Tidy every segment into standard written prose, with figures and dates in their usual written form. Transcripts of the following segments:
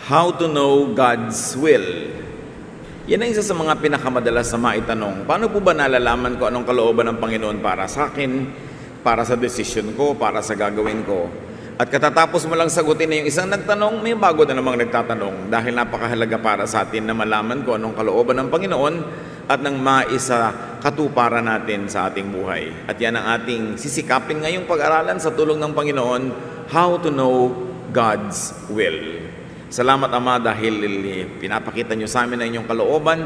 How to know God's will. Yan ang isa sa mga pinakamadalas na maitanong. Paano po ba nalalaman ko anong kalooban ng Panginoon para sa akin, para sa decision ko, para sa gagawin ko? At katatapos mo lang sagutin na yung isang nagtanong, may bago na namang nagtatanong dahil napakahalaga para sa atin na malaman ko anong kalooban ng Panginoon at nang maisa katuparan natin sa ating buhay. At yan ang ating sisikapin ngayong pag-aralan sa tulong ng Panginoon, how to know God's will. Salamat Ama dahil pinapakita nyo sa amin ang inyong kalooban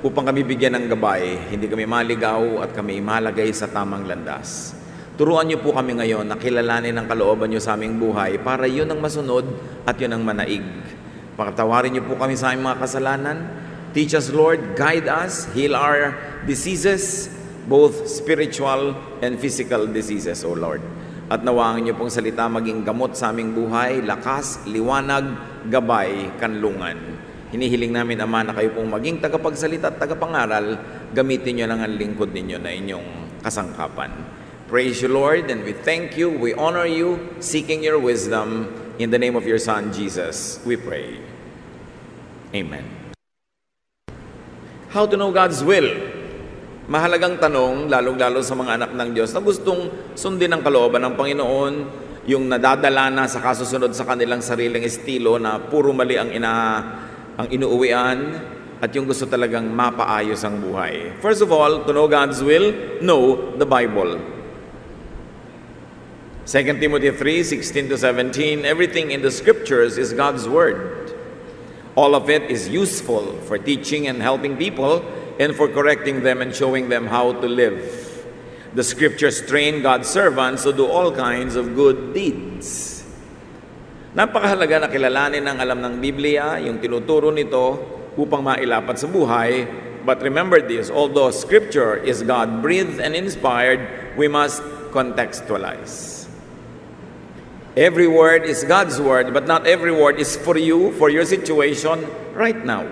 upang kami bigyan ng gabay, hindi kami maligaw at kami malagay sa tamang landas. Turuan niyo po kami ngayon na kilalanin ang kalooban niyo sa aming buhay para yun ang masunod at yun ang manaig. Pagtawarin niyo po kami sa aming mga kasalanan. Teach us, Lord, guide us, heal our diseases, both spiritual and physical diseases, O Lord. At nawangin niyo pong salita maging gamot sa aming buhay, lakas, liwanag, gabay, kanlungan. Hinihiling namin, Ama, na kayo pong maging tagapagsalita at tagapangaral, gamitin niyo lang ang lingkod ninyo na inyong kasangkapan. Praise you, Lord, and we thank you, we honor you, seeking your wisdom. In the name of your Son, Jesus, we pray. Amen. How to know God's will? Mahalagang tanong, lalong-lalo sa mga anak ng Diyos na gustong sundin ang kalooban ng Panginoon, yung nadadala na sa kasusunod sa kanilang sariling estilo na puro mali ang inuuwian, at yung gusto talagang mapaayos ang buhay. First of all, to know God's will, know the Bible. 2 Timothy 3:16-17, everything in the scriptures is God's word. All of it is useful for teaching and helping people and for correcting them and showing them how to live. The scriptures train God's servants to do all kinds of good deeds. Napakahalaga na kilalanin ang alam ng Biblia, yung tinuturo nito upang mailapat sa buhay. But remember this, although scripture is God-breathed and inspired, we must contextualize. Every word is God's word, but not every word is for you, for your situation right now.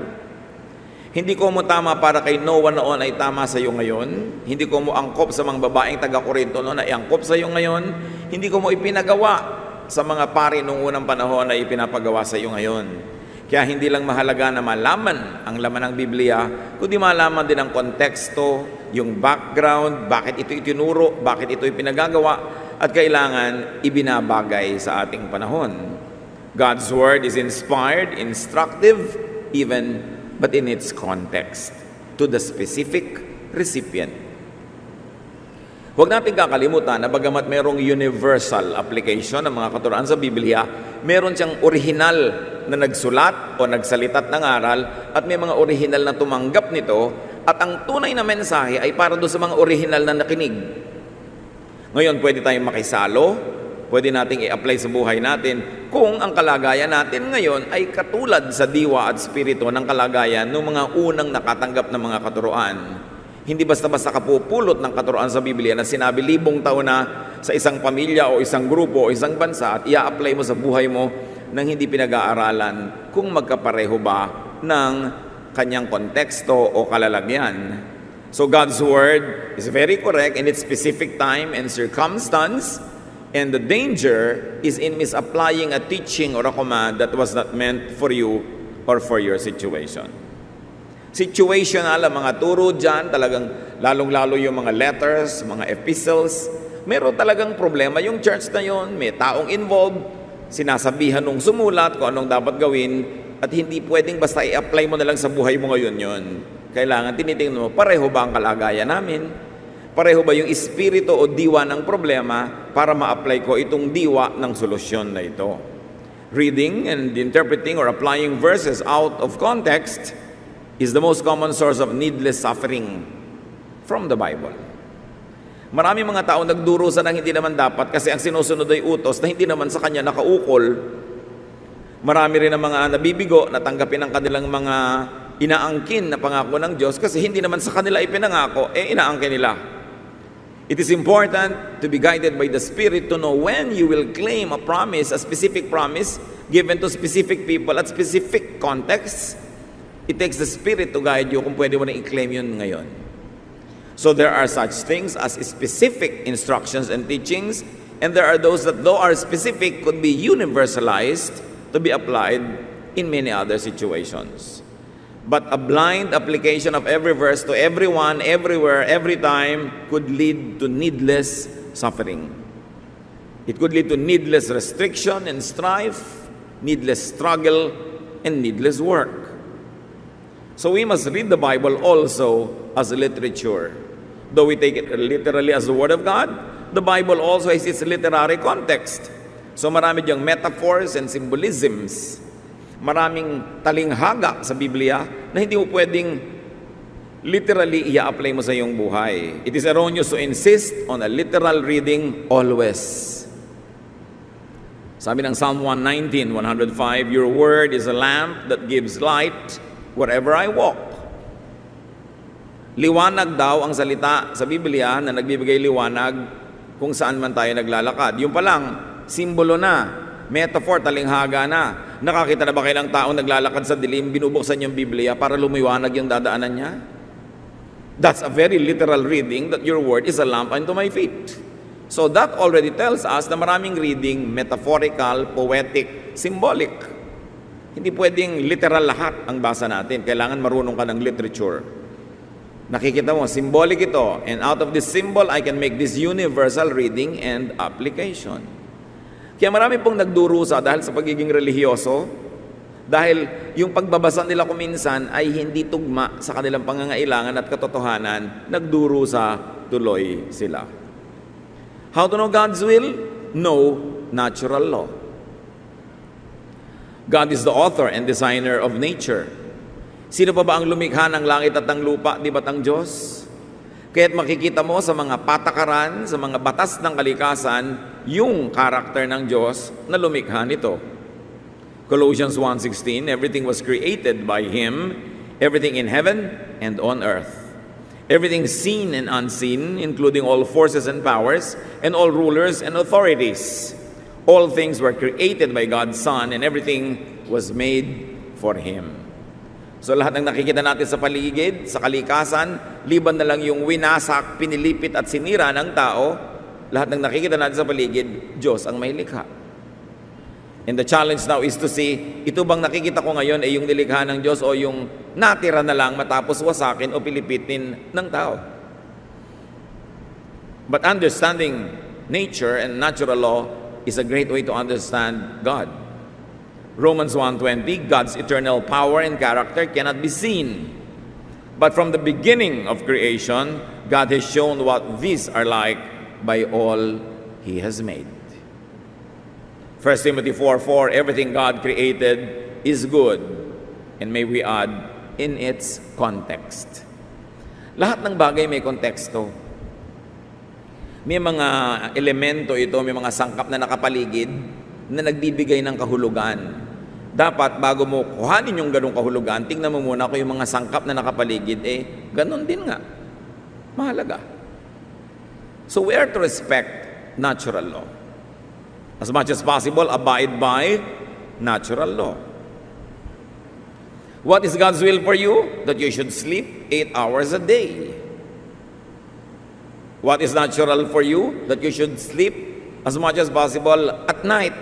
Hindi ko mo tama para kay Noah noon ay tama sa iyo ngayon. Hindi ko mo angkop sa mga babaeng taga-Korinto noon ay angkop sa iyo ngayon. Hindi ko mo ipinagawa sa mga pari noong unang panahon ay ipinapagawa sa iyo ngayon. Kaya hindi lang mahalaga na malaman ang laman ng Biblia, kundi malaman din ang konteksto, yung background, bakit ito itinuro, bakit ito ipinagagawa, at kailangan ibinabagay sa ating panahon. God's word is inspired, instructive, even but in its context, to the specific recipient. Huwag natin kakalimutan na bagamat mayroong universal application ng mga katuruan sa Biblia, meron siyang original na nagsulat o nagsalita at nangaral, at may mga original na tumanggap nito, at ang tunay na mensahe ay para doon sa mga original na nakinig. Ngayon, pwede tayong makisalo, pwede nating i-apply sa buhay natin kung ang kalagayan natin ngayon ay katulad sa diwa at spirito ng kalagayan ng mga unang nakatanggap ng mga katuruan. Hindi basta-basta kapupulot ng katuruan sa Biblia na sinabi 1,000 taon na sa isang pamilya o isang grupo o isang bansa at i-apply mo sa buhay mo nang hindi pinag-aaralan kung magkapareho ba ng kanyang konteksto o kalalagyan. So God's word is very correct in its specific time and circumstance, and the danger is in misapplying a teaching or a command that was not meant for you or for your situation. Situational ang mga turo dyan, talagang lalong-lalo yung mga letters, mga epistles. Meron talagang problema yung church na yun, may taong involved, sinasabihan nung sumulat kung anong dapat gawin, at hindi pwedeng basta i-apply mo na lang sa buhay mo ngayon yun. Kailangan tinitingnan mo, pareho ba ang kalagayan namin? Pareho ba yung espiritu o diwa ng problema para ma-apply ko itong diwa ng solusyon na ito? Reading and interpreting or applying verses out of context is the most common source of needless suffering from the Bible. Marami mga tao nagdurusa ng hindi naman dapat kasi ang sinusunod ay utos na hindi naman sa kanya nakaukol. Marami rin ang mga nabibigo na tanggapin ang kanilang mga inaangkin na pangako ng Diyos kasi hindi naman sa kanila ipinangako, inaangkin nila. It is important to be guided by the Spirit to know when you will claim a promise, a specific promise given to specific people at specific contexts. It takes the Spirit to guide you kung pwede mo na i-claim yun ngayon. So there are such things as specific instructions and teachings, and there are those that though are specific could be universalized to be applied in many other situations. But a blind application of every verse to everyone, everywhere, every time could lead to needless suffering. It could lead to needless restriction and strife, needless struggle, and needless work. So we must read the Bible also as literature. Though we take it literally as the Word of God, the Bible also has its literary context. So marami diyang metaphors and symbolisms. Maraming talinghaga sa Biblia na hindi mo pwedeng literally i-apply mo sa iyong buhay. It is erroneous to insist on a literal reading always. Sabi ng Psalm 119, 105, "Your word is a lamp that gives light wherever I walk." Liwanag daw ang salita sa Biblia na nagbibigay liwanag kung saan man tayo naglalakad. Yung pa lang, simbolo na, metaphor, talinghaga na. Nakakita na ba kayo ng taong naglalakad sa dilim, binubuksan yung Biblia para lumiwanag yung dadaanan niya? That's a very literal reading that your word is a lamp unto my feet. So that already tells us na maraming reading, metaphorical, poetic, symbolic. Hindi pwedeng literal lahat ang basa natin. Kailangan marunong ka ng literature. Nakikita mo, symbolic ito. And out of this symbol, I can make this universal reading and application. Kaya marami pong nagdurusa dahil sa pagiging relihiyoso, dahil yung pagbabasa nila kuminsan ay hindi tugma sa kanilang pangangailangan at katotohanan, nagdurusa tuloy sila. How to know God's will? Know natural law. God is the author and designer of nature. Sino pa ba ang lumikha ng langit at ng lupa, di ba't ang Diyos? Kaya't makikita mo sa mga patakaran, sa mga batas ng kalikasan, yung karakter ng Diyos na lumikha nito. Colossians 1:16, "Everything was created by Him, everything in heaven and on earth. Everything seen and unseen, including all forces and powers, and all rulers and authorities. All things were created by God's Son, and everything was made for Him." So lahat ng nakikita natin sa paligid, sa kalikasan, liban na lang yung winasak, pinilipit at sinira ng tao, lahat ng nakikita natin sa paligid, Diyos ang may likha. And the challenge now is to see, ito bang nakikita ko ngayon ay yung nilikha ng Diyos o yung natira na lang matapos wasakin o pilipitin ng tao? But understanding nature and natural law is a great way to understand God. Romans 1:20, God's eternal power and character cannot be seen. But from the beginning of creation, God has shown what these are like by all He has made. 1 Timothy 4:4, everything God created is good, and may we add, in its context. Lahat ng bagay may konteksto. May mga elemento ito, may mga sangkap na nakapaligid na nagbibigay ng kahulugan. Dapat bago mo kuhanin yung ganung kahulugan, tingnan mo muna kung yung mga sangkap na nakapaligid, ganun din nga. Mahalaga. So we are to respect natural law. As much as possible, abide by natural law. What is God's will for you? That you should sleep 8 hours a day. What is natural for you? That you should sleep as much as possible at night.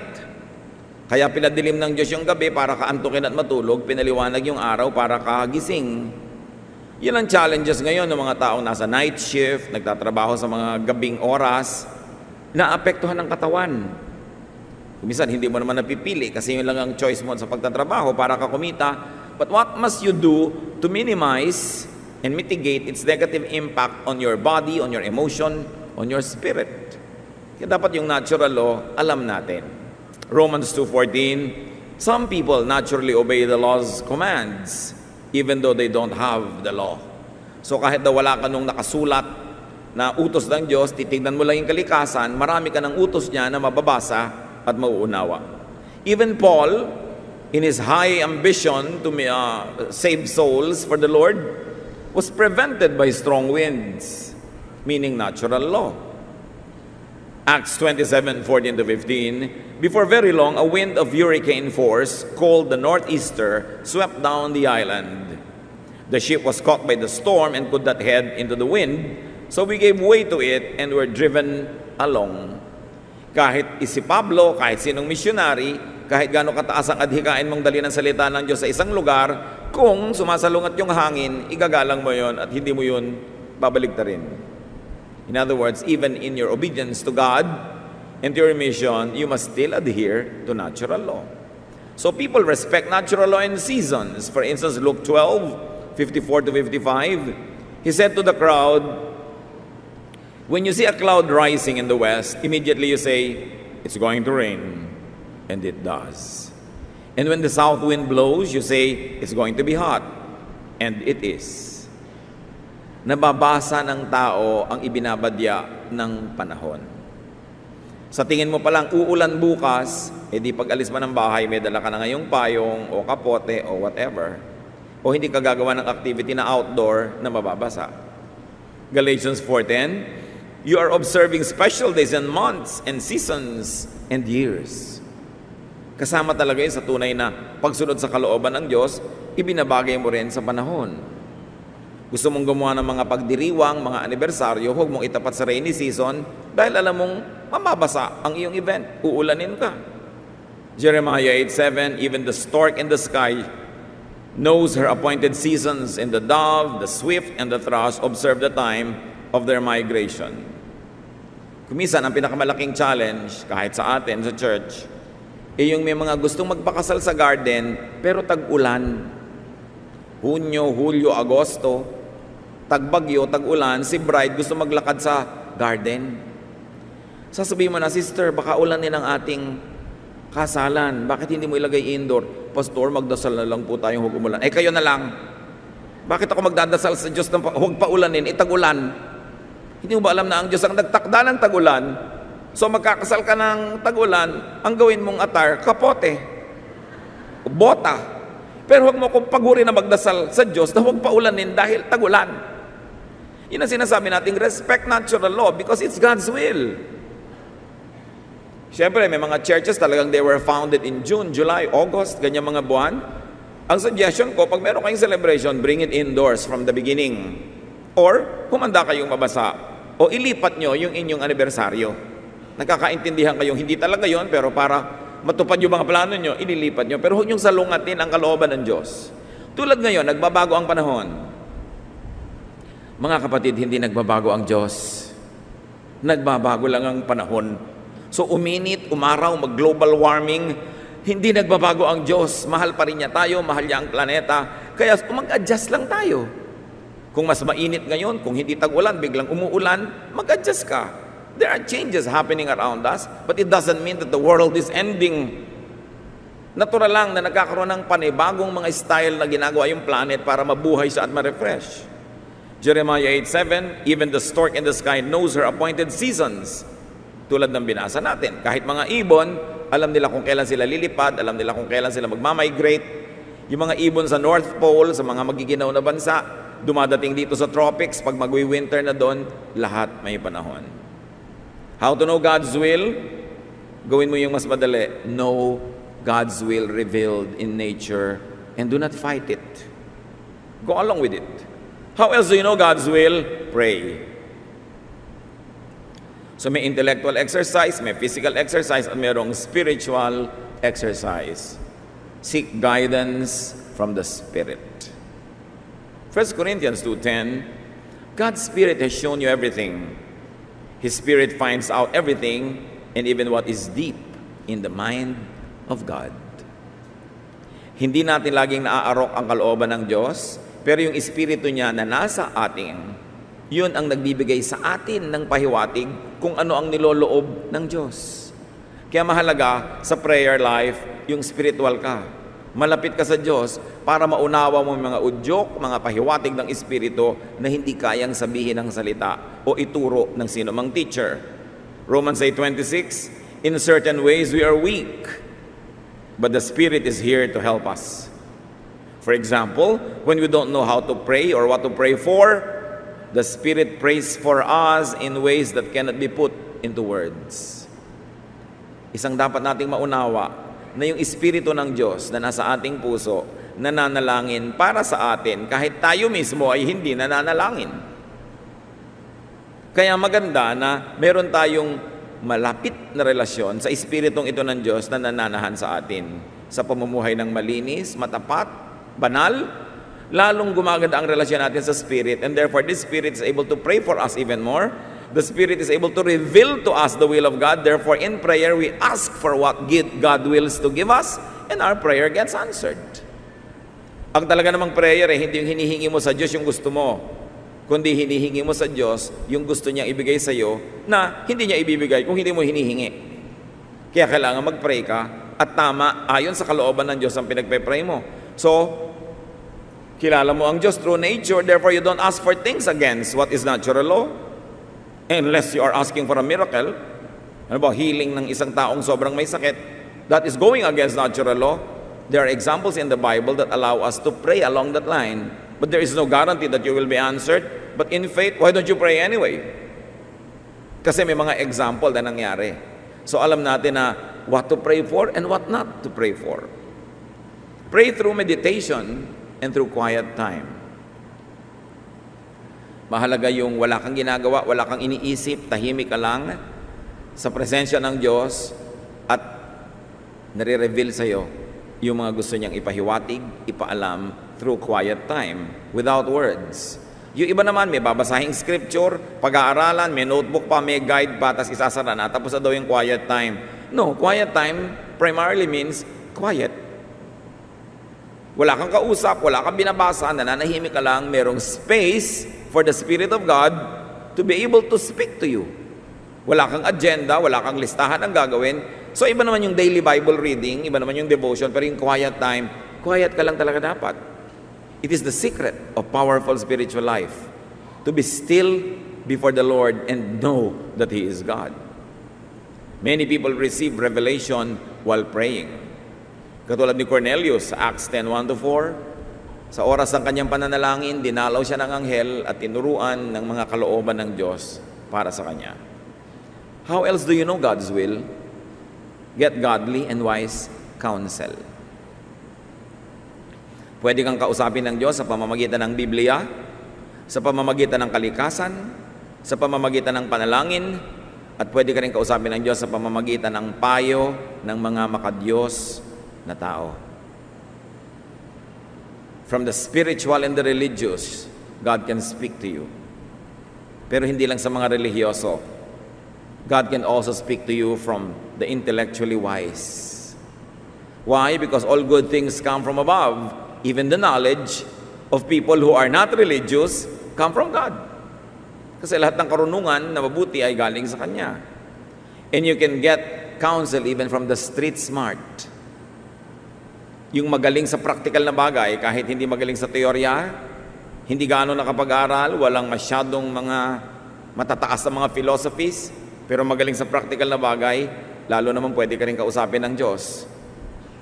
Kaya pinadilim ng Diyos yung gabi para kaantukin at matulog, pinaliwanag yung araw para kagising. Yan ang challenges ngayon ng mga taong nasa night shift, nagtatrabaho sa mga gabing oras, naapektuhan ng katawan. Minsan hindi mo naman napipili kasi yun lang ang choice mo sa pagtatrabaho para ka kumita. But what must you do to minimize and mitigate its negative impact on your body, on your emotion, on your spirit? Kaya dapat yung natural law, alam natin. Romans 2:14, some people naturally obey the law's commands, even though they don't have the law. So kahit na wala ka nung nakasulat na utos ng Diyos, titignan mo lang yung kalikasan, marami ka ng utos niya na mababasa at mauunawa. Even Paul, in his high ambition to save souls for the Lord, was prevented by strong winds, meaning natural law. Acts 27:14-15, before very long, a wind of hurricane force, called the Northeaster, swept down the island. The ship was caught by the storm and could not head into the wind, so we gave way to it and were driven along. Kahit si Pablo, kahit sinong missionary, kahit gaano kataas ang adhikain mong dali ng salita ng Diyos sa isang lugar, kung sumasalungat yung hangin, igagalang mo yon at hindi mo yun babaligtarin. In other words, even in your obedience to God and to your mission, you must still adhere to natural law. So people respect natural law in seasons. For instance, Luke 12:54 to 55, he said to the crowd, when you see a cloud rising in the west, immediately you say, it's going to rain. And it does. And when the south wind blows, you say, it's going to be hot. And it is. Nababasa ng tao ang ibinabadya ng panahon. Sa tingin mo palang uulan bukas, di pag alis mo ng bahay, may dala ka na ngayong payong o kapote o whatever. O hindi ka gagawa ng activity na outdoor na mababasa. Galatians 4:10, you are observing special days and months and seasons and years. Kasama talaga yun sa tunay na pagsunod sa kalooban ng Diyos, ibinabagay mo rin sa panahon. Gusto mong gumawa ng mga pagdiriwang, mga anibersaryo, huwag mong itapat sa rainy season dahil alam mong mamabasa ang iyong event, uulanin ka. Jeremiah 8:7, even the stork in the sky knows her appointed seasons, and the dove, the swift, and the thrush observe the time of their migration. Kumisan, ang pinakamalaking challenge, kahit sa atin, sa church, yung may mga gustong magpakasal sa garden, pero tag-ulan. Hunyo, Hulyo, Agosto, tagbagyo, tag-ulan, si bride gusto maglakad sa garden. Sasabihin mo na, sister, baka ulanin ang ating kasalan. Bakit hindi mo ilagay indoor? Pastor, magdasal na lang po tayong huwag umulan. Kayo na lang. Bakit ako magdadasal sa Diyos na huwag pa ulanin? Tag-ulan. Hindi mo ba alam na ang Diyos ang nagtakda ng tag-ulan? So magkakasal ka ng tag-ulan, ang gawin mong atar, kapote, bota. Pero huwag mo kong paguri na magdasal sa Diyos na huwag paulanin dahil tag-ulan. Yun ang sinasabi natin, respect natural law because it's God's will. Siyempre, may mga churches talagang they were founded in June, July, August, ganyan mga buwan. Ang suggestion ko, pag meron kayong celebration, bring it indoors from the beginning. Or, humanda kayong mabasa. O ilipat nyo yung inyong anibersaryo. Nakakaintindihan kayong hindi talaga yon, pero para matupad yung mga plano nyo, ililipat nyo. Pero huwag nyong salungatin ang kalooban ng Diyos. Tulad ngayon, nagbabago ang panahon. Mga kapatid, hindi nagbabago ang Diyos. Nagbabago lang ang panahon. So uminit, umaraw, mag-global warming, hindi nagbabago ang Diyos. Mahal pa rin niya tayo, mahal niya ang planeta. Kaya mag-adjust lang tayo. Kung mas mainit ngayon, kung hindi tag-ulan, biglang umuulan, mag-adjust ka. There are changes happening around us, but it doesn't mean that the world is ending. Natural lang na nagkakaroon ng panibagong mga style na ginagawa yung planet para mabuhay siya at ma-refresh. Jeremiah 8:7, even the stork in the sky knows her appointed seasons. Tulad ng binasa natin, kahit mga ibon, alam nila kung kailan sila lilipad, alam nila kung kailan sila magmamigrate. Yung mga ibon sa North Pole, sa mga magiginaw na bansa, dumadating dito sa tropics, pag mag-winter na doon, lahat may panahon. How to know God's will? Gawin mo yung mas madali. Know God's will revealed in nature and do not fight it. Go along with it. How else do you know God's will? Pray. So may intellectual exercise, may physical exercise, at mayroong spiritual exercise. Seek guidance from the Spirit. 1 Corinthians 2:10, God's Spirit has shown you everything. His Spirit finds out everything and even what is deep in the mind of God. Hindi natin laging naaarok ang kalooban ng Diyos, pero yung Espiritu niya na nasa atin, yun ang nagbibigay sa atin ng pahiwatig kung ano ang niloloob ng Diyos. Kaya mahalaga sa prayer life, yung spiritual ka. Malapit ka sa Diyos para maunawa mo mga udyok, mga pahiwatig ng Espiritu na hindi kayang sabihin ng salita o ituro ng sino mang teacher. Romans 8:26, in certain ways we are weak, but the Spirit is here to help us. For example, when we don't know how to pray or what to pray for, the Spirit prays for us in ways that cannot be put into words. Isang dapat nating maunawa, na yung Espiritu ng Diyos na nasa ating puso, nananalangin para sa atin kahit tayo mismo ay hindi nananalangin. Kaya maganda na meron tayong malapit na relasyon sa Espiritong ito ng Diyos na nananahan sa atin. Sa pamumuhay ng malinis, matapat, banal, lalong gumaganda ang relasyon natin sa Spirit, and therefore this Spirit is able to pray for us even more. The Spirit is able to reveal to us the will of God. Therefore, in prayer, we ask for what God wills to give us, and our prayer gets answered. Ang talaga namang prayer hindi yung hinihingi mo sa Diyos yung gusto mo, kundi hinihingi mo sa Diyos yung gusto niyang ibigay sa iyo na hindi niya ibibigay kung hindi mo hinihingi. Kaya kailangan mag-pray ka at tama, ayon sa kalooban ng Diyos ang pinagpe-pray mo. So, kilala mo ang Diyos through nature, therefore you don't ask for things against what is natural law. Unless you are asking for a miracle, ano ba, healing ng isang taong sobrang may sakit, that is going against natural law. There are examples in the Bible that allow us to pray along that line. But there is no guarantee that you will be answered. But in faith, why don't you pray anyway? Kasi may mga example na nangyari. So alam natin na what to pray for and what not to pray for. Pray through meditation and through quiet time. Mahalaga yung wala kang ginagawa, wala kang iniisip, tahimik ka lang sa presensya ng Diyos at nare-reveal sa iyo yung mga gusto niyang ipahiwatig, ipaalam through quiet time, without words. Yung iba naman, may babasahing scripture, pag-aaralan, may notebook pa, may guide pa, tapos isasara na, tapos na daw yung quiet time. No, quiet time primarily means quiet. Wala kang kausap, wala kang binabasa, nananahimik ka lang, merong space for the Spirit of God to be able to speak to you. Wala kang agenda, wala kang listahan ng gagawin. So iba naman yung daily Bible reading, iba naman yung devotion, pero yung quiet time, quiet ka lang talaga dapat. It is the secret of powerful spiritual life, to be still before the Lord and know that He is God. Many people receive revelation while praying. Katulad ni Cornelius sa Acts 10:1-4, sa oras ng kanyang pananalangin, dinalaw siya ng anghel at tinuruan ng mga kalooban ng Diyos para sa kanya. How else do you know God's will? Get godly and wise counsel. Pwede kang kausapin ng Diyos sa pamamagitan ng Biblia, sa pamamagitan ng kalikasan, sa pamamagitan ng panalangin, at pwede ka rin kausapin ng Diyos sa pamamagitan ng payo ng mga makadiyos na tao. From the spiritual and the religious, God can speak to you. Pero hindi lang sa mga relihiyoso. God can also speak to you from the intellectually wise. Why? Because all good things come from above. Even the knowledge of people who are not religious come from God. Kasi lahat ng karunungan na mabuti ay galing sa Kanya. And you can get counsel even from the street smart. Yung magaling sa practical na bagay, kahit hindi magaling sa teorya, hindi gaano nakapag-aral, walang masyadong mga matataas na mga philosophies, pero magaling sa practical na bagay, lalo naman pwede ka rin kausapin ng Diyos.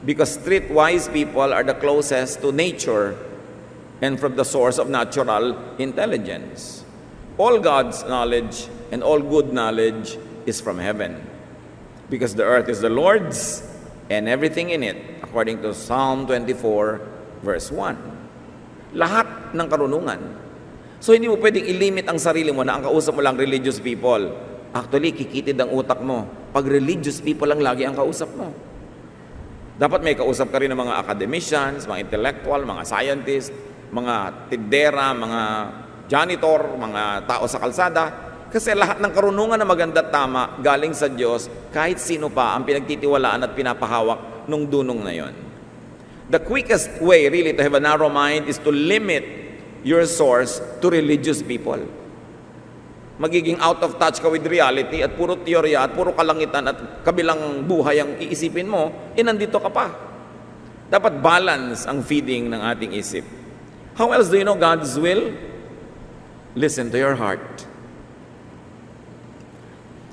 Because streetwise people are the closest to nature and from the source of natural intelligence. All God's knowledge and all good knowledge is from heaven. Because the earth is the Lord's and everything in it, according to Psalm 24:1. Lahat ng karunungan. So hindi mo pwedeng ilimit ang sarili mo na ang kausap mo lang religious people. Actually, kikitid ang utak mo pag religious people lang lagi ang kausap mo. Dapat may kausap ka rin ng mga academicians, mga intellectual, mga scientists, mga tindera, mga janitor, mga tao sa kalsada. Kasi lahat ng karunungan na maganda at tama galing sa Diyos, kahit sino pa ang pinagtitiwalaan at pinapahawak nung dunong na yon. The quickest way really to have a narrow mind is to limit your source to religious people. Magiging out of touch ka with reality at puro teorya at puro kalangitan at kabilang buhay ang iisipin mo, nandito ka pa. Dapat balance ang feeding ng ating isip. How else do you know God's will? Listen to your heart.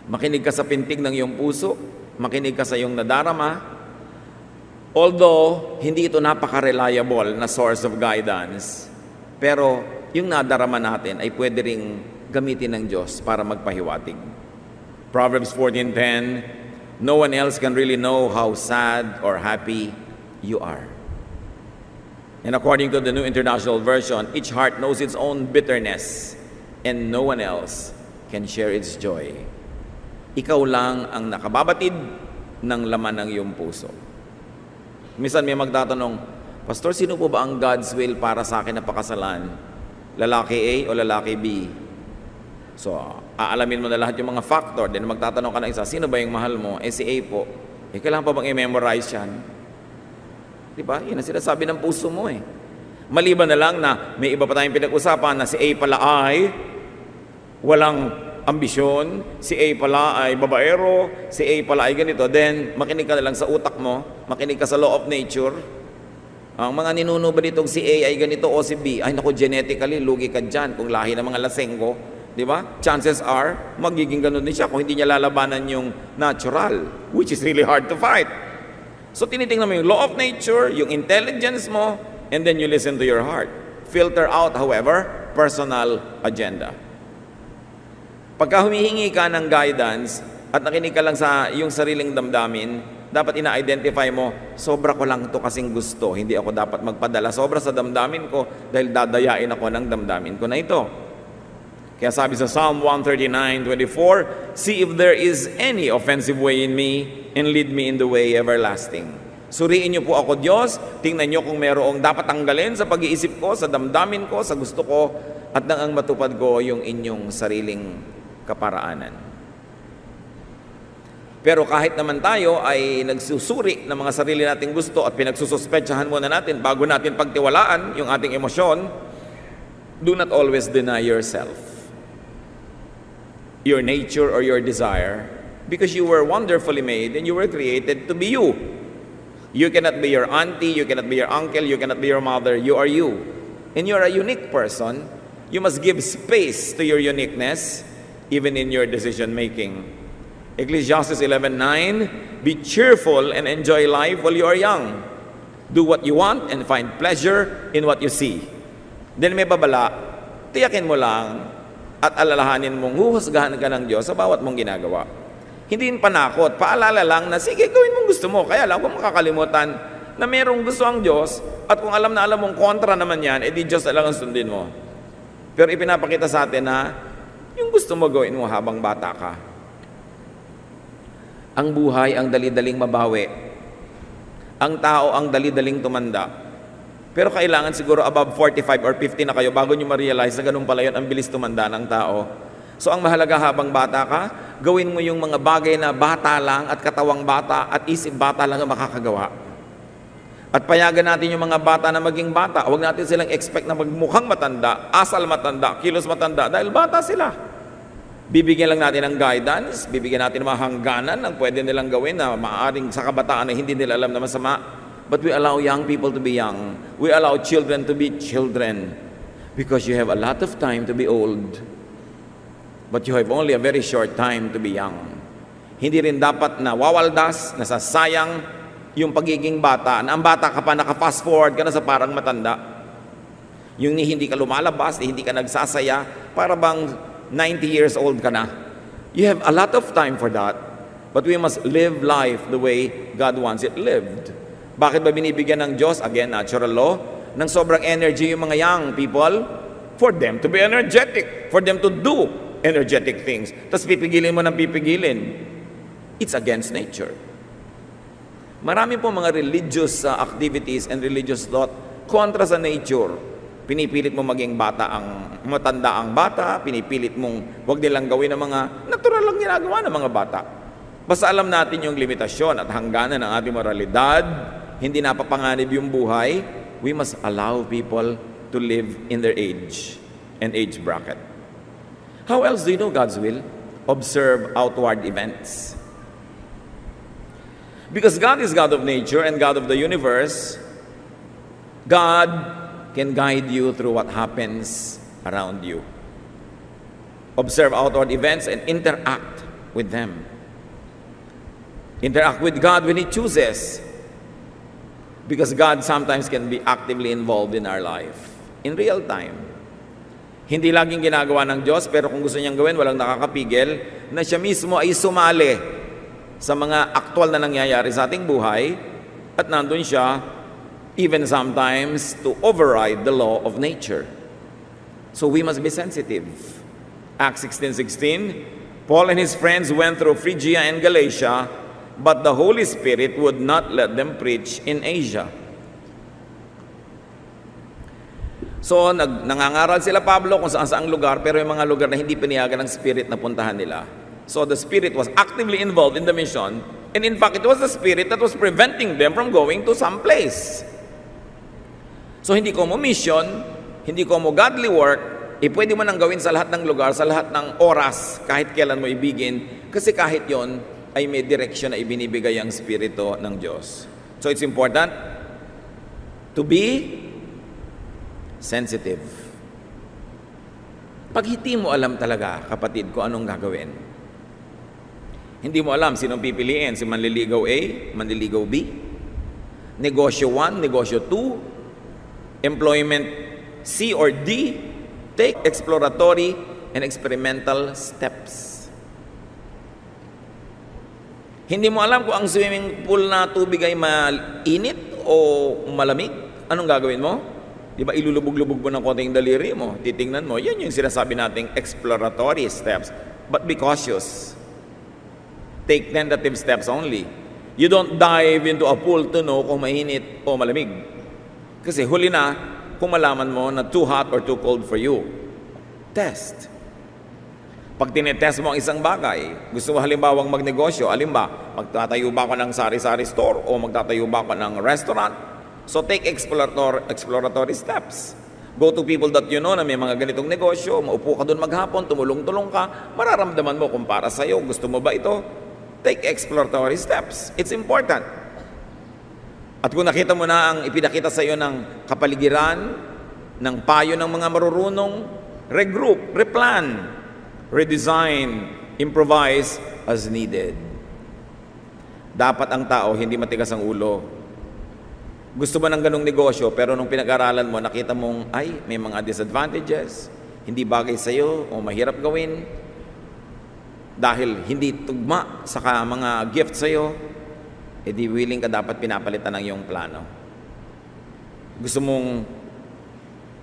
Makinig ka sa pintig ng iyong puso, makinig ka sa iyong nadarama. Although, hindi ito napaka-reliable na source of guidance, pero yung nadarama natin ay pwede ring gamitin ng Diyos para magpahiwatig. Proverbs 14:10, no one else can really know how sad or happy you are. And according to the New International Version, each heart knows its own bitterness and no one else can share its joy. ikaw lang ang nakababatid ng laman ng iyong puso. Minsan may magtatanong, Pastor, sino po ba ang God's will para sa akin na pakasalan? Lalaki A o lalaki B? So, aalamin mo na lahat yung mga factor. Then magtatanong ka na isa, sino ba yung mahal mo? Si A po. Kailangan pa bang i-memorize yan? Diba? Yun ang sinasabi ng puso mo eh. Maliban na lang na may iba pa tayong pinag-usapan na si A pala ay walang ambisyon, si A pala ay babaero, si A pala ay ganito, then makinig ka na lang sa utak mo, makinig ka sa law of nature. Ang mga ninuno ba nitong si A ay ganito o si B, ay naku, genetically, lugi ka dyan kung lahi ng mga lasenggo, di ba? Chances are, magiging ganun din siya kung hindi niya lalabanan yung natural, which is really hard to fight. So tinitingnan mo yung law of nature, yung intelligence mo, and then you listen to your heart. Filter out, however, personal agenda. Pagka humihingi ka ng guidance at nakinig ka lang sa iyong sariling damdamin, dapat ina-identify mo, sobra ko lang ito kasing gusto. Hindi ako dapat magpadala sobra sa damdamin ko dahil dadayain ako ng damdamin ko na ito. Kaya sabi sa Psalm 139:24, see if there is any offensive way in me and lead me in the way everlasting. Suriin niyo po ako, Diyos. Tingnan niyo kung mayroong dapat tanggalin sa pag-iisip ko, sa damdamin ko, sa gusto ko, at nang ang matupad ko yung inyong sariling kaparaanan. Pero kahit naman tayo ay nagsusuri ng mga sarili nating gusto at pinagsususpetsahan muna natin bago natin pagtiwalaan yung ating emosyon, do not always deny yourself, your nature or your desire, because you were wonderfully made and you were created to be you. You cannot be your auntie, you cannot be your uncle, you cannot be your mother. You are you. And you're a unique person. You must give space to your uniqueness even in your decision making. Ecclesiastes 11:9, be cheerful and enjoy life while you are young. Do what you want and find pleasure in what you see. Then may babala, tiyakin mo lang at alalahanin mong huhusgahan ka ng Diyos sa bawat mong ginagawa. Hindi panakot, paalala lang na sige, gawin mong gusto mo. Kaya lang kung makakalimutan na mayroong gusto ang Diyos at kung alam na alam mong kontra naman yan, edi Diyos na lang ang sundin mo. Pero ipinapakita sa atin na yung gusto mo gawin mo habang bata ka. Ang buhay ang dali-daling mabawi. Ang tao ang dali-daling tumanda. Pero kailangan siguro above 45 or 50 na kayo bago nyo ma-realize na ganun pala yun, ang bilis tumanda ng tao. So ang mahalaga habang bata ka, gawin mo yung mga bagay na bata lang at katawang bata at isip bata lang ang makakagawa. At payagan natin yung mga bata na maging bata. Huwag natin silang expect na magmukhang matanda, asal matanda, kilos matanda, dahil bata sila. Bibigyan lang natin ng guidance, bibigyan natin ng mga hangganan ng pwede nilang gawin na maaaring sa kabataan na hindi nila alam na masama. But we allow young people to be young. We allow children to be children. Because you have a lot of time to be old. But you have only a very short time to be young. Hindi rin dapat na wawaldas, nasasayang yung pagiging bata. Na ang bata ka pa, naka-fast forward ka na sa parang matanda. Yung hindi ka lumalabas, hindi ka nagsasaya, para bang 90 years old ka na. You have a lot of time for that. But we must live life the way God wants it lived. Bakit ba binibigyan ng Diyos, again, natural law, ng sobrang energy yung mga young people? For them to be energetic. For them to do energetic things. Tapos pipigilin mo ng pipigilin. It's against nature. Marami po mga religious activities and religious thought kontra sa nature. Pinipilit mo maging bata ang matanda ang bata, pinipilit mong wag nilang gawin ng mga natural lang ginagawa ng mga bata. Basta alam natin yung limitasyon at hangganan ng ating moralidad, hindi napapanganib yung buhay, we must allow people to live in their age and age bracket. How else do you know God's will? Observe outward events. Because God is God of nature and God of the universe, God can guide you through what happens around you. Observe outward events and interact with them. Interact with God when He chooses. Because God sometimes can be actively involved in our life. In real time. Hindi laging ginagawa ng Diyos, pero kung gusto niyang gawin, walang nakakapigil, na siya mismo ay sumali sa mga aktwal na nangyayari sa ating buhay, at nandun siya, even sometimes to override the law of nature. So we must be sensitive. Acts 16:16, Paul and his friends went through Phrygia and Galatia, but the Holy Spirit would not let them preach in Asia. So, nangangaral sila Pablo kung saan-saang lugar, pero yung mga lugar na hindi pinayagan ng Spirit na puntahan nila. So, the Spirit was actively involved in the mission, and in fact, it was the Spirit that was preventing them from going to some place. So, hindi ko mo mission, hindi ko mo godly work, pwede mo nang gawin sa lahat ng lugar, sa lahat ng oras, kahit kailan mo ibigin, kasi kahit yon ay may direksyon na ibinibigay ang Espiritu ng Diyos. So it's important to be sensitive. Pag hindi mo alam talaga, kapatid, kung anong gagawin, hindi mo alam sinong pipiliin, si manliligaw A, manliligaw B, negosyo 1, negosyo 2, employment C or D, take exploratory and experimental steps. Hindi mo alam kung ang swimming pool na tubig ay mainit o malamig. Anong gagawin mo? Di ba ilulubog-lubog mo ng konting daliri mo? Titingnan mo. Yan yung sinasabi nating exploratory steps. But be cautious. Take tentative steps only. You don't dive into a pool to know kung mainit o malamig. Kasi huli na, kung malaman mo na too hot or too cold for you. Test. Pag tinetest mo ang isang bagay, gusto mo halimbawang magnegosyo, magtatayo ba ako ng sari-sari store o magtatayo ba ako ng restaurant? So take exploratory steps. Go to people that you know na may mga ganitong negosyo, maupo ka doon maghapon, tumulong-tulong ka, mararamdaman mo kung para sa'yo, gusto mo ba ito? Take exploratory steps. It's important. At kung nakita mo na ang ipinakita sa iyo ng kapaligiran, ng payo ng mga marurunong, regroup, replan, redesign, improvise as needed. Dapat ang tao hindi matigas ang ulo. Gusto mo ng ganong negosyo, pero nung pinag-aralan mo, nakita mong, ay, may mga disadvantages, hindi bagay sa iyo o mahirap gawin, dahil hindi tugma sa mga gift sa iyo, di willing ka dapat pinapalitan ng iyong plano. Gusto mong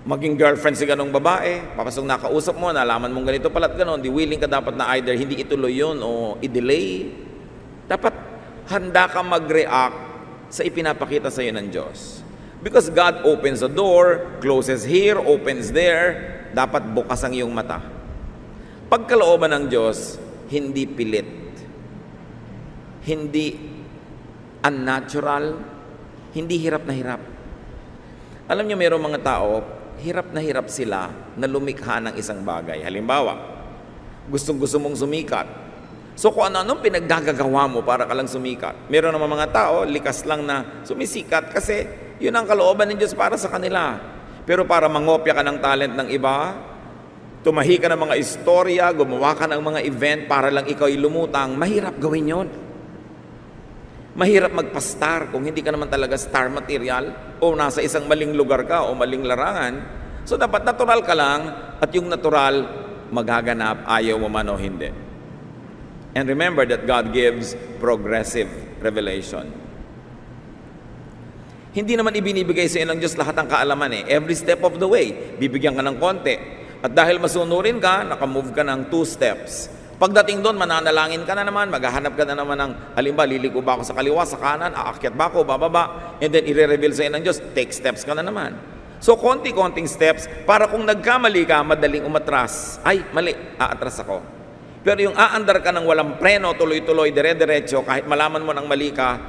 maging girlfriend si ganong babae, papasok nakausap mo, nalaman mong ganito pala at ganon, di willing ka dapat na either hindi ituloy yun o i-delay. Dapat handa ka mag-react sa ipinapakita sa iyo ng Diyos. Because God opens a door, closes here, opens there, dapat bukas ang iyong mata. Pagkalooban ng Diyos, hindi pilit, hindi unnatural, hindi hirap na hirap. Alam niyo, mayroong mga tao, hirap na hirap sila na lumikha ng isang bagay. Halimbawa, gustong-gusto mong sumikat. So kung ano-anong pinaggagawa mo para ka lang sumikat. Meron naman mga tao, likas lang na sumisikat kasi yun ang kalooban ng Diyos para sa kanila. Pero para mangopya ka ng talent ng iba, tumahi ka ng mga istorya, gumawa ka ng mga event para lang ikaw ay lumutang, mahirap gawin yon. Mahirap magpa-star kung hindi ka naman talaga star material o nasa isang maling lugar ka o maling larangan. So dapat natural ka lang at yung natural maghaganap, ayaw mo man o hindi. And remember that God gives progressive revelation. Hindi naman ibinibigay sa iyo ng Diyos lahat ng kaalaman eh. Every step of the way, bibigyan ka ng konti. At dahil masunurin ka, nakamove ka ng 2 steps. Pagdating doon, mananalangin ka na naman, maghahanap ka na naman ng, halimbawa, liligo ba ako sa kaliwa, sa kanan, aakyat ba ako, bababa, and then i-reveal sa iyo ng Diyos, take steps ka na naman. So, konti-konting steps, para kung nagkamali ka, madaling umatras. Ay, mali, aatras ako. Pero yung aandar ka ng walang preno, tuloy-tuloy, dire-diretso, kahit malaman mo ng mali ka,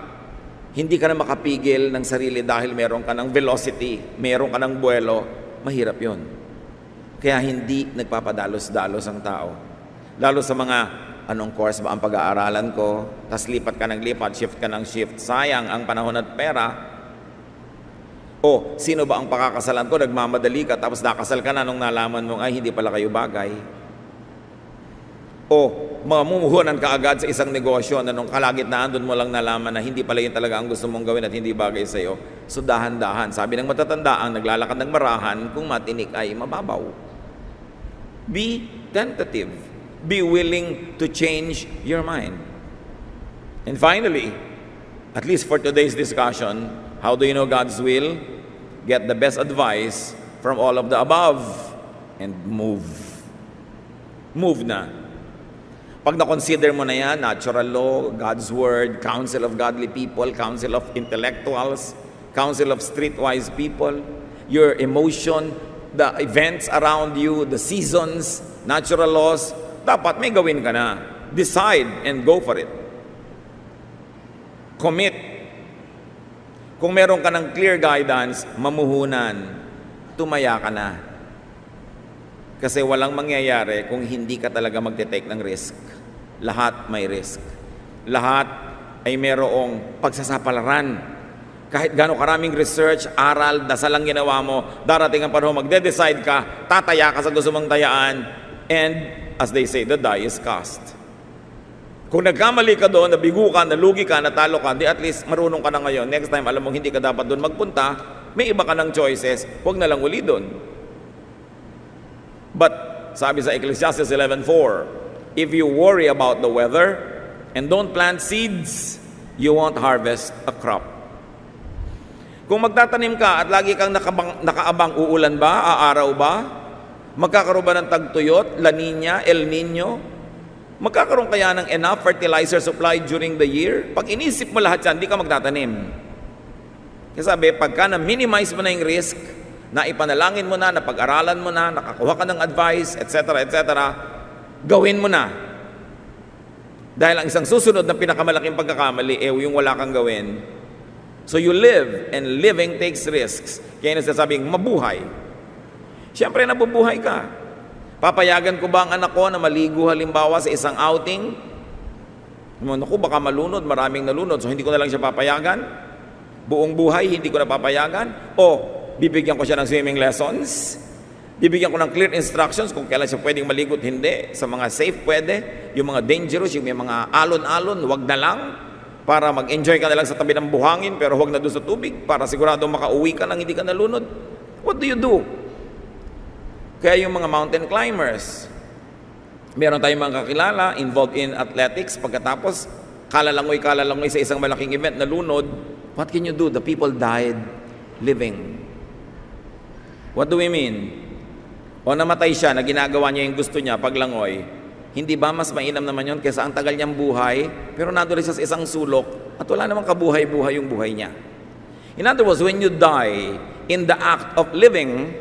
hindi ka na makapigil ng sarili dahil meron ka ng velocity, meron ka ng buwelo, mahirap yun. Kaya hindi nagpapadalos-dalos ang tao. Lalo sa mga, anong course ba ang pag-aaralan ko? Tas lipat ka ng lipat, shift ka ng shift. Sayang ang panahon at pera. O, sino ba ang pakakasalan ko? Nagmamadali ka, tapos nakasal ka na nung nalaman mong, ay, hindi pala kayo bagay. O, mamumuhunan ka agad sa isang negosyo na nung kalagitnaan doon mo lang nalaman na hindi pala yun talaga ang gusto mong gawin at hindi bagay sa iyo. So, dahan-dahan. Sabi ng matatanda, ang naglalakad ng marahan, kung matinik ay mababaw. Be tentative. Be willing to change your mind. And finally, at least for today's discussion, how do you know God's will? Get the best advice from all of the above and move. Move na. Pag na-consider mo na yan, natural law, God's Word, counsel of godly people, counsel of intellectuals, counsel of streetwise people, your emotion, the events around you, the seasons, natural laws, dapat may gawin ka na. Decide and go for it. Commit. Kung meron ka ng clear guidance, mamuhunan, tumaya ka na. Kasi walang mangyayari kung hindi ka talaga magte-take ng risk. Lahat may risk. Lahat ay merong pagsasapalaran. Kahit gano'ng karaming research, aral, dasal lang ginawa mo, darating ang panahon, magde-decide ka, tataya ka sa gusto mong tayaan, and as they say, the die is cast. Kung nagkamali ka doon, nabigo ka, nalugi ka, natalo ka, di at least marunong ka na ngayon. Next time, alam mong hindi ka dapat doon magpunta, may iba ka ng choices, huwag na lang uli doon. But, sabi sa Ecclesiastes 11:4, if you worry about the weather and don't plant seeds, you won't harvest a crop. Kung magtatanim ka at lagi kang nakaabang, uulan ba, aaraw ba, magkakaroon ba ng tagtuyot, La Nina, El Nino, magkakaroon kaya ng enough fertilizer supply during the year? Pag inisip mo lahat yan, di ka magtatanim. Kasi sabi, pagka na-minimize mo na yung risk, na ipanalangin mo na, napag-aralan mo na, nakakuha ka ng advice, etc., etc., gawin mo na. Dahil ang isang susunod na pinakamalaking pagkakamali, yung wala kang gawin. So you live, and living takes risks. Kaya nasasabing, mabuhay. Siyempre, nabubuhay ka. Papayagan ko ba ang anak ko na maligo halimbawa sa isang outing? Naku, baka malunod, maraming nalunod, so hindi ko na lang siya papayagan. Buong buhay, hindi ko na papayagan. O, bibigyan ko siya ng swimming lessons. Bibigyan ko ng clear instructions kung kailan siya pwedeng maligot, hindi. Sa mga safe, pwede. Yung mga dangerous, yung mga alon-alon, wag na lang. Para mag-enjoy ka na lang sa tabi ng buhangin, pero wag na doon sa tubig. Para sigurado makauwi ka nang hindi ka nalunod. What do you do? Kaya yung mga mountain climbers, meron tayong mga kakilala involved in athletics. Pagkatapos, kalalangoy sa isang malaking event, nalunod. What can you do? The people died living. What do we mean? O namatay siya na ginagawa niya yung gusto niya paglangoy, hindi ba mas mainam naman yun kaysa ang tagal niyang buhay, pero nandoon siya sa isang sulok at wala namang kabuhay-buhay yung buhay niya. In other words, when you die in the act of living,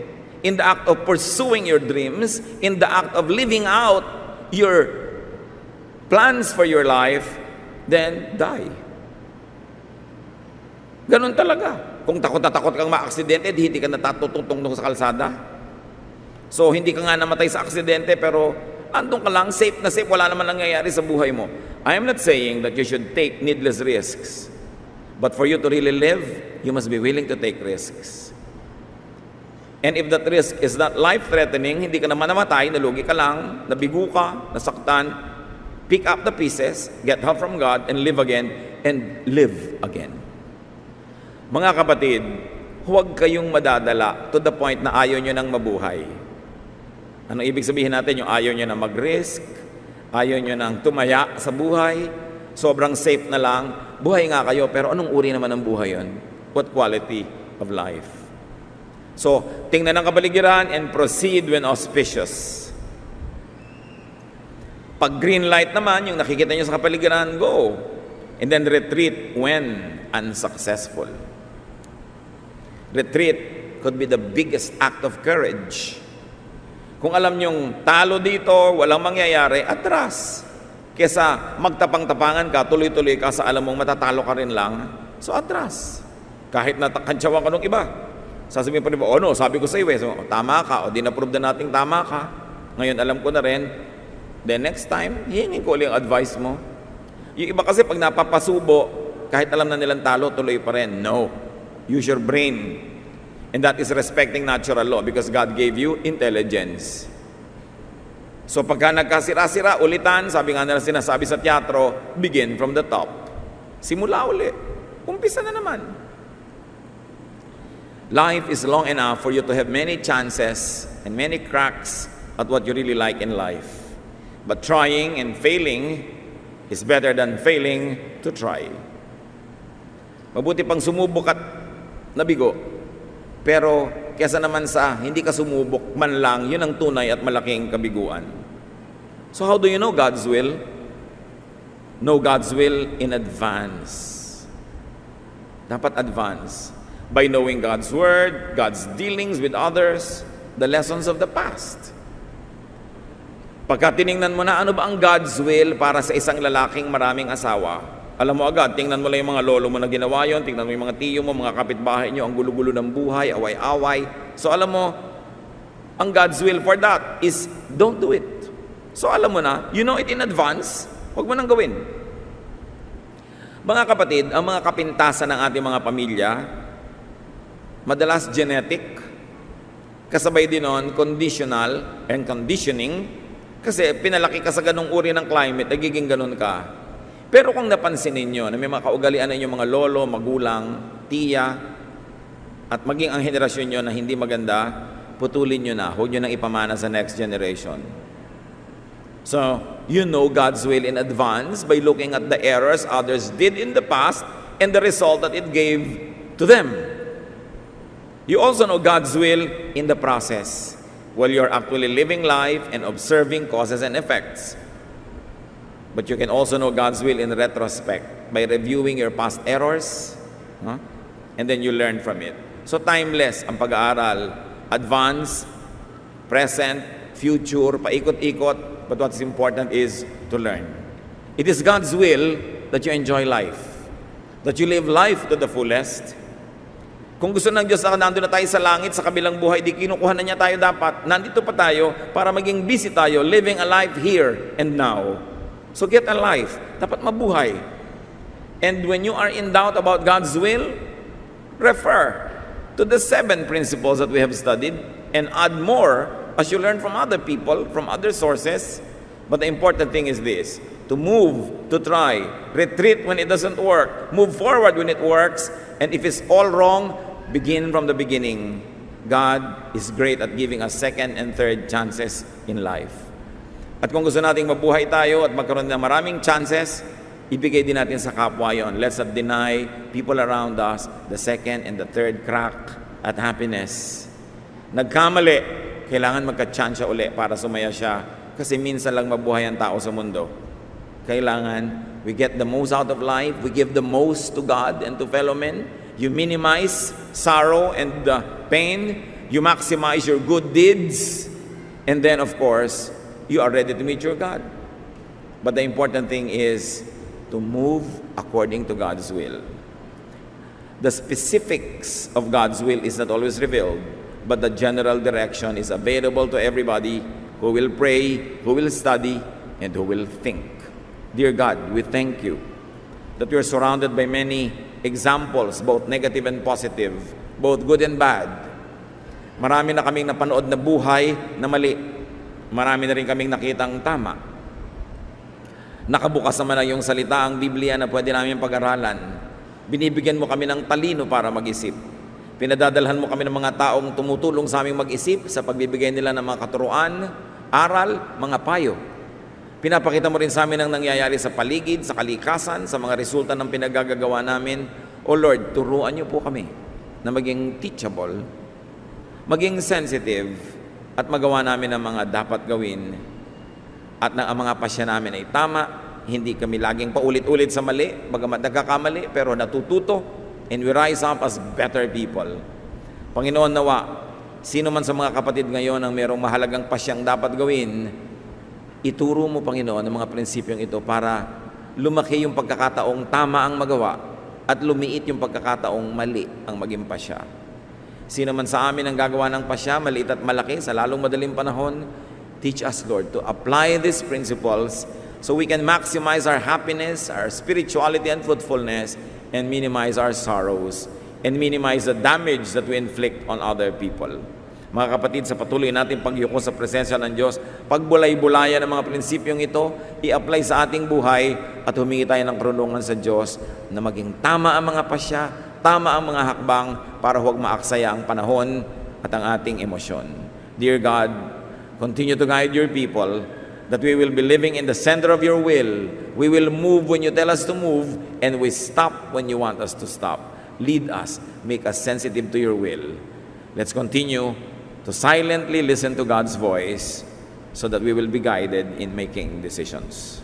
in the act of pursuing your dreams, in the act of living out your plans for your life, then die. Ganun talaga. Kung takot na takot kang ma-aksidente, hindi ka natatututong sa kalsada. So, hindi ka nga namatay sa aksidente, pero andun ka lang, safe na safe, wala naman nangyayari sa buhay mo. I am not saying that you should take needless risks. But for you to really live, you must be willing to take risks. And if that risk is not life-threatening, hindi ka naman namatay, nalugi ka lang, nabigo ka, nasaktan, pick up the pieces, get help from God, and live again, and live again. Mga kapatid, huwag kayong madadala to the point na ayaw nyo nang mabuhay. Ano ibig sabihin natin? Yung ayaw nyo na mag-risk, ayaw nyo nang tumaya sa buhay, sobrang safe na lang, buhay nga kayo, pero anong uri naman ng buhay yun? What quality of life? So, tingnan ang kapaligiran and proceed when auspicious. Pag green light naman, yung nakikita nyo sa kapaligiran, go. And then retreat when unsuccessful. Retreat could be the biggest act of courage. Kung alam nyong talo dito, walang mangyayari, atras. Kesa magtapang-tapangan ka, tuloy-tuloy ka sa alam mong matatalo ka rin lang, so atras. Kahit nakantsawan ka nung iba. Sasabihin pa rin ba, no, sabi ko sa iyo, so, tama ka, o din-approve na nating tama ka. Ngayon alam ko na rin. Then next time, hihingin ko ulit ang advice mo. Yung iba kasi pag napapasubo, kahit alam na nilang talo, tuloy pa rin. No. Use your brain. And that is respecting natural law because God gave you intelligence. So pagka nagkasira-sira, ulitan, sabi nga nila sinasabi sa teatro, begin from the top. Simula ulit. Umpisa na naman. Life is long enough for you to have many chances and many cracks at what you really like in life. But trying and failing is better than failing to try. Mabuti pang sumubok at nabigo. Pero kesa naman sa hindi ka sumubok man lang, yun ang tunay at malaking kabiguan. So how do you know God's will? Know God's will in advance. Dapat advance. By knowing God's Word, God's dealings with others, the lessons of the past. Pagka tiningnan mo na ano ba ang God's will para sa isang lalaking maraming asawa, alam mo agad, tingnan mo lang yung mga lolo mo na ginawa yun, tingnan mo yung mga tiyo mo, mga kapitbahay nyo, ang gulo-gulo ng buhay, away-away. So alam mo, ang God's will for that is don't do it. So alam mo na, you know it in advance, huwag mo nang gawin. Mga kapatid, ang mga kapintasan ng ating mga pamilya, madalas genetic, kasabay din nun, conditional and conditioning, kasi pinalaki ka sa ganung uri ng climate, nagiging ganun ka. Pero kung napansin ninyo na may mga kaugalian na inyong mga lolo, magulang, tiya, at maging ang henerasyon nyo na hindi maganda, putulin nyo na, huwag nyo nang ipamana sa next generation. So, you know God's will in advance by looking at the errors others did in the past and the result that it gave to them. You also know God's will in the process, while you're actually living life and observing causes and effects. But you can also know God's will in retrospect by reviewing your past errors, and then you learn from it. So timeless ang pag-aaral, advance, present, future, paikot-ikot, but what's important is to learn. It is God's will that you enjoy life, that you live life to the fullest. Kung gusto ng Diyos na nandun na tayo sa langit, sa kabilang buhay, di kinukuha na niya tayo dapat. Nandito pa tayo para maging busy tayo, living a life here and now. So get a life. Dapat mabuhay. And when you are in doubt about God's will, refer to the 7 principles that we have studied and add more as you learn from other people, from other sources. But the important thing is this: to move, to try, retreat when it doesn't work, move forward when it works, and if it's all wrong, begin from the beginning. God is great at giving us second and third chances in life. At kung gusto nating mabuhay tayo at magkaroon ng maraming chances, ibigay din natin sa kapwa yon. Let's not deny people around us the second and the third crack at happiness. Nagkamali, kailangan magka-chance uli para sumaya siya. Kasi minsan lang mabuhay ang tao sa mundo. Kailangan we get the most out of life, we give the most to God and to fellow men. You minimize sorrow and pain, you maximize your good deeds, and then of course, you are ready to meet your God. But the important thing is to move according to God's will. The specifics of God's will is not always revealed, but the general direction is available to everybody who will pray, who will study, and who will think. Dear God, we thank you that we are surrounded by many examples, both negative and positive, both good and bad. Marami na kaming napanood na buhay na mali. Marami na rin kaming nakitang tama. Nakabukas naman na yung salita, ang Biblia, na pwede namin pag-aralan. Binibigyan mo kami ng talino para mag-isip. Pinadadalhan mo kami ng mga taong tumutulong sa aming mag-isip sa pagbibigay nila ng mga katuruan, aral, mga payo. Pinapakita mo rin sa amin ang nangyayari sa paligid, sa kalikasan, sa mga resulta ng pinagagagawa namin. O Lord, turuan niyo po kami na maging teachable, maging sensitive, at magawa namin ang mga dapat gawin. At na ang mga pasya namin ay tama, hindi kami laging paulit-ulit sa mali, bagamat nagkakamali, pero natututo, and we rise up as better people. Panginoon, nawa, sino man sa mga kapatid ngayon ang mayroong mahalagang pasyang dapat gawin, ituro mo, Panginoon, ang mga prinsipyong ito para lumaki yung pagkakataong tama ang magawa at lumiit yung pagkakataong mali ang maging pasya. Sino man sa amin ang gagawa ng pasya, maliit at malaki, sa lalong madaling panahon, teach us, Lord, to apply these principles so we can maximize our happiness, our spirituality and fruitfulness, and minimize our sorrows, and minimize the damage that we inflict on other people. Mga kapatid, sa patuloy natin pagyuko sa presensya ng Diyos, pagbulay-bulayan ng mga prinsipyong ito, i-apply sa ating buhay at humingi tayo ng karunungan sa Diyos na maging tama ang mga pasya, tama ang mga hakbang para huwag maaksaya ang panahon at ang ating emosyon. Dear God, continue to guide your people that we will be living in the center of your will. We will move when you tell us to move, and we stop when you want us to stop. Lead us, make us sensitive to your will. Let's continue to silently listen to God's voice so that we will be guided in making decisions.